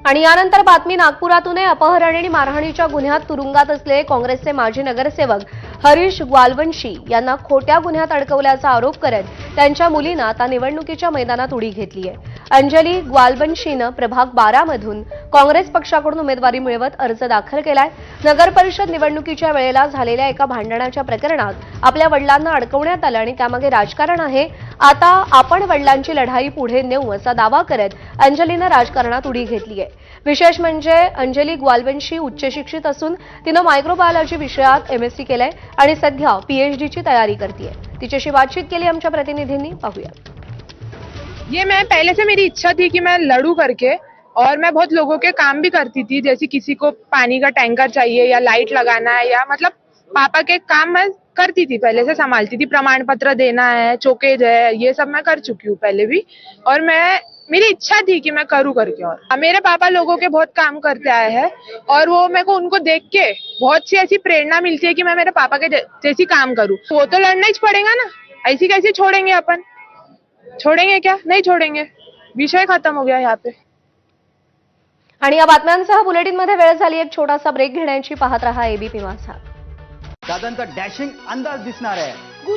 आणि यानंतर बातमी नागपुरातून अपहरण आणि मारहाणीच्या गुन्ह्यात तुरुंगात असलेले काँग्रेसचे माजी नगरसेवक हरीश ग्वालवंशी यांना खोट्या गुन्ह्यात अडकवल्याचा आरोप करत त्यांच्या मुलीनं आता निवडणुकीच्या मैदानात उडी घेतली आहे। अंजली ग्वालवंशीनं प्रभाग 12 मधून काँग्रेस पक्षाकडून उमेदवारी मिळवत अर्ज दाखल केलाय। नगर परिषद निवडणुकीच्या वेळेला झालेल्या एका भांडणाच्या प्रकरणात आपल्या वडिलांना अडकवण्यात आलं आणि त्यामागे राजकारण आहे। आता आपण वडिलांची लढाई पुढे नेऊ असा दावा करत अंजलीनं राजकारणात उडी घेतली आहे। विशेष म्हणजे अंजली ग्वालवंशी उच्च शिक्षित असून तिनं मायक्रोबायोलॉजी विषयात एमएससी केलंय आणि सध्या पीएचडीची तयारी करतेय। तिच्याशी बातचीत केली आमच्या प्रतिनिधींनी, पाहूया। ये मैं पहले से मेरी इच्छा थी कि मैं लड़ूं करके, और मैं बहुत लोगों के काम भी करती थी, जैसे किसी को पानी का टैंकर चाहिए या लाइट लगाना है या मतलब पापा के काम मैं करती थी, पहले से संभालती थी। प्रमाण पत्र देना है, चौकेज है, ये सब मैं कर चुकी हूँ पहले भी। और मेरी इच्छा थी कि मैं करूँ करके। और मेरे पापा लोगों के बहुत काम करते आए हैं और वो मेरे को उनको देख के बहुत सी ऐसी प्रेरणा मिलती है कि मैं मेरे पापा के जैसी काम करूँ। वो तो लड़ना ही पड़ेगा ना, ऐसी कैसे छोड़ेंगे अपन? छोड़ेंगे क्या? नहीं छोड़ेंगे, विषय खत्म हो गया यहाँ पे। आणि या बातम्यांसह बुलेटिनमध्ये वेळ झाली एक छोटासा ब्रेक घेण्याची। पाहत रहा एबीपी माझा। दादांचा डॅशिंग अंदाज दिसणार आहे।